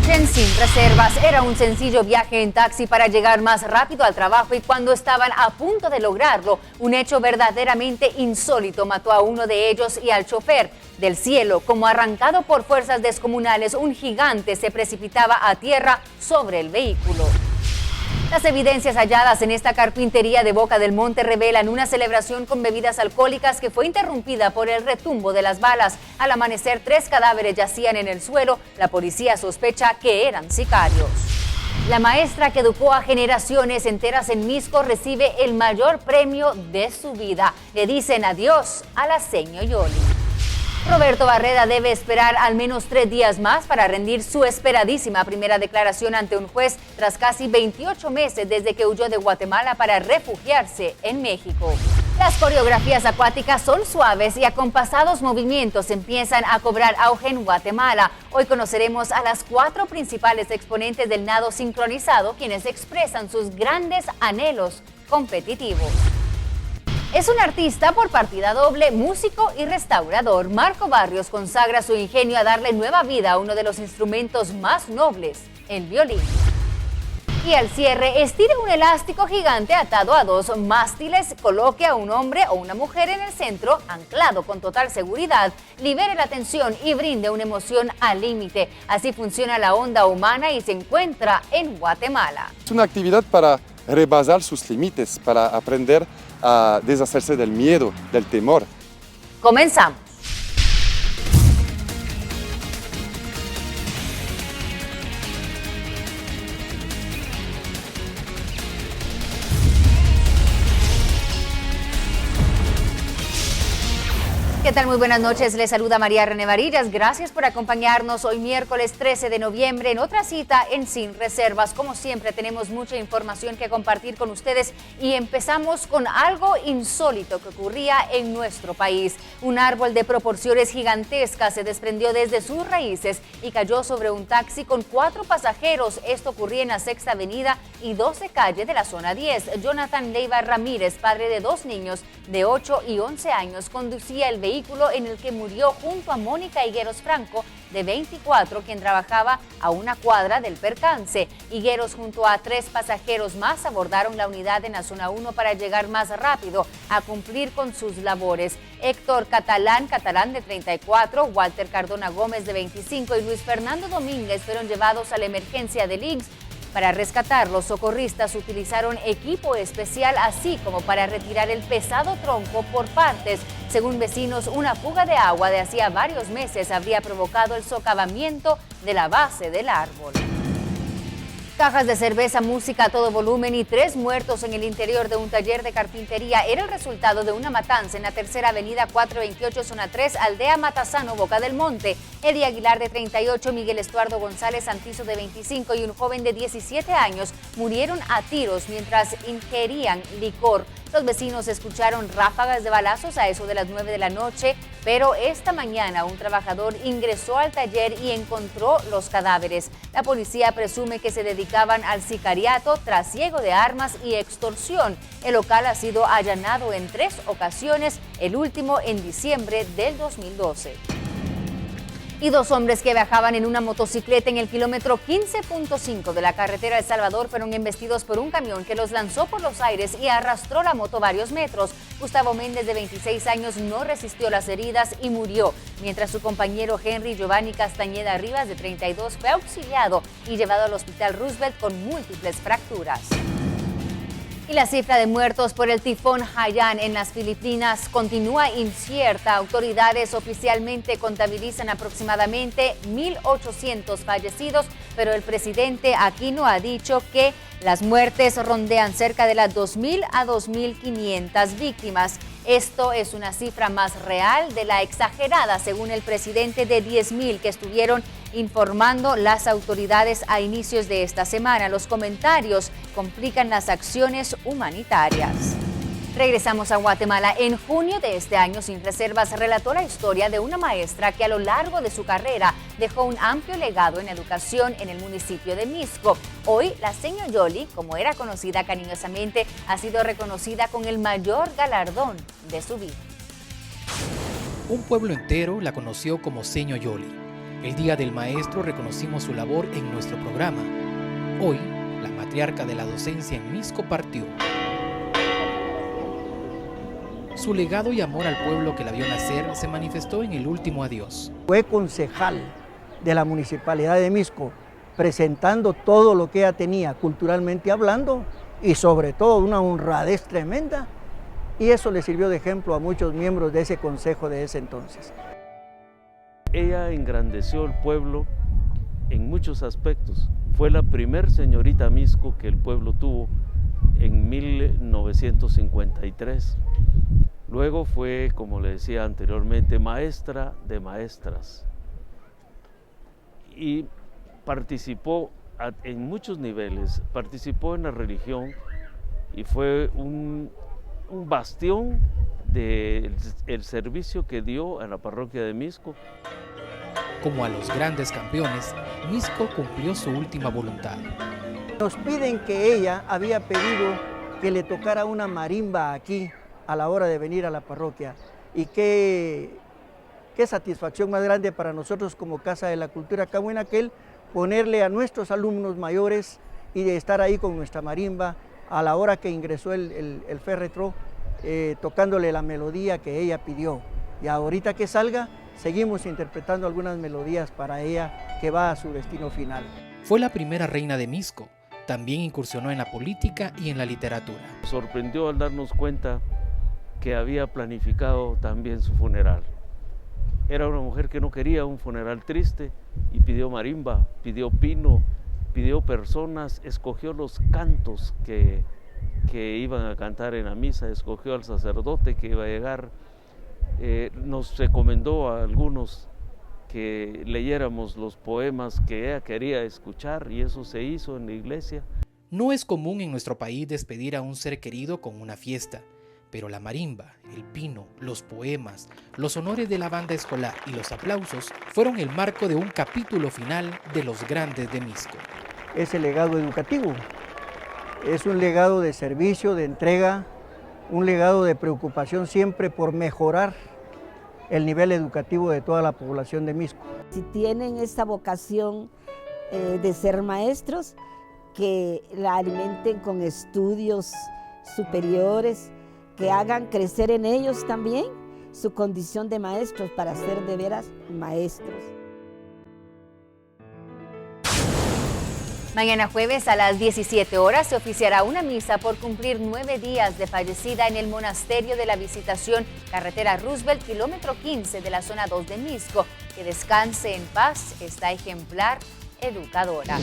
Marchen sin reservas. Era un sencillo viaje en taxi para llegar más rápido al trabajo y cuando estaban a punto de lograrlo, un hecho verdaderamente insólito mató a uno de ellos y al chofer. Del cielo, como arrancado por fuerzas descomunales, un gigante se precipitaba a tierra sobre el vehículo. Las evidencias halladas en esta carpintería de Boca del Monte revelan una celebración con bebidas alcohólicas que fue interrumpida por el retumbo de las balas. Al amanecer, 3 cadáveres yacían en el suelo. La policía sospecha que eran sicarios. La maestra que educó a generaciones enteras en Misco recibe el mayor premio de su vida. Le dicen adiós a la seño Yoli. Roberto Barreda debe esperar al menos 3 días más para rendir su esperadísima primera declaración ante un juez tras casi 28 meses desde que huyó de Guatemala para refugiarse en México. Las coreografías acuáticas son suaves y acompasados movimientos empiezan a cobrar auge en Guatemala. Hoy conoceremos a las 4 principales exponentes del nado sincronizado, quienes expresan sus grandes anhelos competitivos. Es un artista por partida doble, músico y restaurador. Marco Barrios consagra su ingenio a darle nueva vida a uno de los instrumentos más nobles, el violín. Y al cierre, estire un elástico gigante atado a 2 mástiles, coloque a un hombre o una mujer en el centro, anclado con total seguridad, libere la tensión y brinde una emoción al límite. Así funciona la onda humana y se encuentra en Guatemala. Es una actividad para rebasar sus límites, para aprender a deshacerse del miedo, del temor. Comenzamos. ¿Qué tal? Muy buenas noches, les saluda María René Varillas. Gracias por acompañarnos hoy miércoles 13 de noviembre en otra cita en Sin Reservas. Como siempre tenemos mucha información que compartir con ustedes y empezamos con algo insólito que ocurría en nuestro país. Un árbol de proporciones gigantescas se desprendió desde sus raíces y cayó sobre un taxi con 4 pasajeros. Esto ocurría en la 6ª Avenida y 12 calle de la zona 10. Jonathan Leiva Ramírez, padre de 2 niños de 8 y 11 años, conducía el vehículo en el que murió junto a Mónica Higueros Franco, de 24, quien trabajaba a una cuadra del percance. Higueros junto a 3 pasajeros más abordaron la unidad en la zona 1 para llegar más rápido a cumplir con sus labores. Héctor Catalán de 34, Walter Cardona Gómez de 25 y Luis Fernando Domínguez fueron llevados a la emergencia del IMSS. Para rescatar, los socorristas utilizaron equipo especial, así como para retirar el pesado tronco por partes. Según vecinos, una fuga de agua de hacía varios meses habría provocado el socavamiento de la base del árbol. Cajas de cerveza, música a todo volumen y 3 muertos en el interior de un taller de carpintería era el resultado de una matanza en la 3ª Avenida 428, zona 3, aldea Matasano, Boca del Monte. Eddie Aguilar, de 38, Miguel Estuardo González Santizo, de 25 y un joven de 17 años murieron a tiros mientras ingerían licor. Los vecinos escucharon ráfagas de balazos a eso de las 9 de la noche, pero esta mañana un trabajador ingresó al taller y encontró los cadáveres. La policía presume que se dedicaban al sicariato, trasiego de armas y extorsión. El local ha sido allanado en 3 ocasiones, el último en diciembre del 2012. Y 2 hombres que viajaban en una motocicleta en el kilómetro 15.5 de la carretera El Salvador fueron embestidos por un camión que los lanzó por los aires y arrastró la moto varios metros. Gustavo Méndez, de 26 años, no resistió las heridas y murió, mientras su compañero Henry Giovanni Castañeda Rivas, de 32, fue auxiliado y llevado al hospital Roosevelt con múltiples fracturas. Y la cifra de muertos por el tifón Haiyan en las Filipinas continúa incierta. Autoridades oficialmente contabilizan aproximadamente 1.800 fallecidos, pero el presidente Aquino ha dicho que las muertes rondean cerca de las 2.000 a 2.500 víctimas. Esto es una cifra más real de la exagerada, según el presidente, de 10.000 que estuvieron informando las autoridades a inicios de esta semana. Los comentarios complican las acciones humanitarias. Regresamos a Guatemala. En junio de este año, Sin Reservas relató la historia de una maestra que a lo largo de su carrera dejó un amplio legado en educación en el municipio de Misco. Hoy, la seño Yoli, como era conocida cariñosamente, ha sido reconocida con el mayor galardón de su vida. Un pueblo entero la conoció como seño Yoli. El Día del Maestro reconocimos su labor en nuestro programa. Hoy, la matriarca de la docencia en Misco partió. Su legado y amor al pueblo que la vio nacer se manifestó en el último adiós. Fue concejal de la Municipalidad de Misco, presentando todo lo que ella tenía culturalmente hablando y sobre todo una honradez tremenda. Y eso le sirvió de ejemplo a muchos miembros de ese consejo de ese entonces. Ella engrandeció el pueblo en muchos aspectos. Fue la primer señorita Misco que el pueblo tuvo en 1953. Luego fue, como le decía anteriormente, maestra de maestras. Y participó en muchos niveles, participó en la religión y fue un bastión del servicio que dio a la parroquia de Misco. Como a los grandes campeones, Misco cumplió su última voluntad. Nos piden que ella había pedido que le tocara una marimba aquí a la hora de venir a la parroquia. Y qué satisfacción más grande para nosotros como Casa de la Cultura Cahuinaquel ponerle a nuestros alumnos mayores y de estar ahí con nuestra marimba a la hora que ingresó el féretro, tocándole la melodía que ella pidió. Y ahorita que salga, seguimos interpretando algunas melodías para ella que va a su destino final. Fue la primera reina de Misco. También incursionó en la política y en la literatura. Nos sorprendió al darnos cuenta que había planificado también su funeral. Era una mujer que no quería un funeral triste y pidió marimba, pidió pino, pidió personas, escogió los cantos que iban a cantar en la misa, escogió al sacerdote que iba a llegar. Nos recomendó a algunos que leyéramos los poemas que ella quería escuchar y eso se hizo en la iglesia. No es común en nuestro país despedir a un ser querido con una fiesta, pero la marimba, el pino, los poemas, los honores de la banda escolar y los aplausos fueron el marco de un capítulo final de los grandes de Misco. Es el legado educativo, es un legado de servicio, de entrega, un legado de preocupación siempre por mejorar el nivel educativo de toda la población de Misco. Si tienen esta vocación de ser maestros, que la alimenten con estudios superiores, que hagan crecer en ellos también su condición de maestros para ser de veras maestros. Mañana jueves a las 17 horas se oficiará una misa por cumplir 9 días de fallecida en el Monasterio de la Visitación, carretera Roosevelt, kilómetro 15 de la zona 2 de Misco. Que descanse en paz esta ejemplar educadora.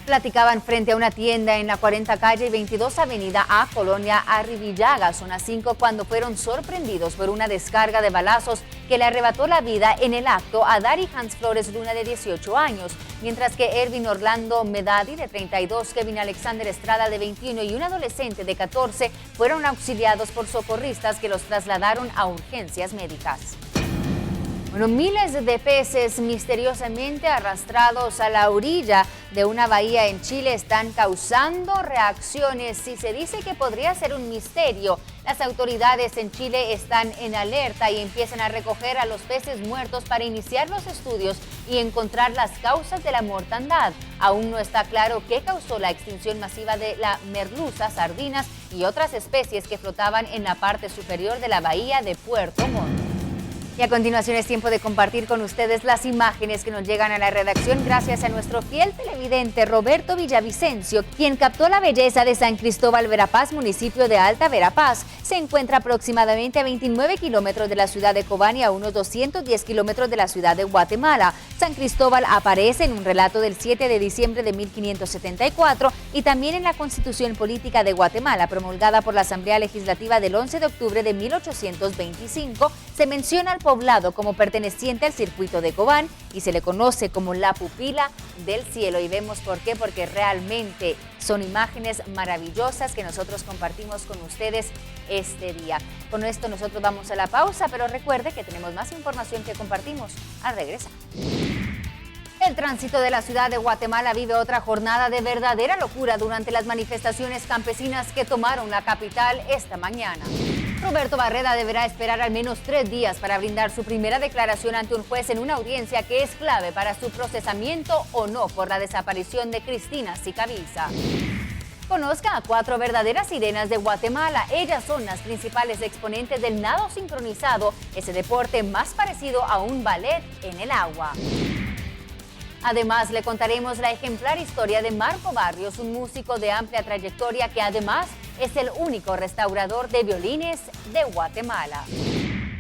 Platicaban frente a una tienda en la 40 calle y 22 avenida A, Colonia Arribillaga, zona 5, cuando fueron sorprendidos por una descarga de balazos que le arrebató la vida en el acto a Dari Hans Flores Luna, de 18 años, mientras que Ervin Orlando Medadi, de 32, Kevin Alexander Estrada, de 21 y un adolescente de 14 fueron auxiliados por socorristas que los trasladaron a urgencias médicas. Bueno, miles de peces misteriosamente arrastrados a la orilla de una bahía en Chile están causando reacciones y se dice que podría ser un misterio. Las autoridades en Chile están en alerta y empiezan a recoger a los peces muertos para iniciar los estudios y encontrar las causas de la mortandad. Aún no está claro qué causó la extinción masiva de la merluza, sardinas y otras especies que flotaban en la parte superior de la bahía de Puerto Montt. Y a continuación es tiempo de compartir con ustedes las imágenes que nos llegan a la redacción gracias a nuestro fiel televidente Roberto Villavicencio, quien captó la belleza de San Cristóbal Verapaz, municipio de Alta Verapaz. Se encuentra aproximadamente a 29 kilómetros de la ciudad de Cobán y a unos 210 kilómetros de la ciudad de Guatemala. San Cristóbal aparece en un relato del 7 de diciembre de 1574 y también en la Constitución Política de Guatemala, promulgada por la Asamblea Legislativa del 11 de octubre de 1825. Se menciona al poblado como perteneciente al circuito de Cobán y se le conoce como la pupila del cielo. Y vemos por qué, porque realmente son imágenes maravillosas que nosotros compartimos con ustedes este día. Con esto nosotros vamos a la pausa, pero recuerde que tenemos más información que compartimos al regresar. El tránsito de la ciudad de Guatemala vive otra jornada de verdadera locura durante las manifestaciones campesinas que tomaron la capital esta mañana. Roberto Barreda deberá esperar al menos 3 días para brindar su primera declaración ante un juez en una audiencia que es clave para su procesamiento o no por la desaparición de Cristina Sicavisa. Conozca a 4 verdaderas sirenas de Guatemala. Ellas son las principales exponentes del nado sincronizado, ese deporte más parecido a un ballet en el agua. Además, le contaremos la ejemplar historia de Marco Barrios, un músico de amplia trayectoria que además es el único restaurador de violines de Guatemala.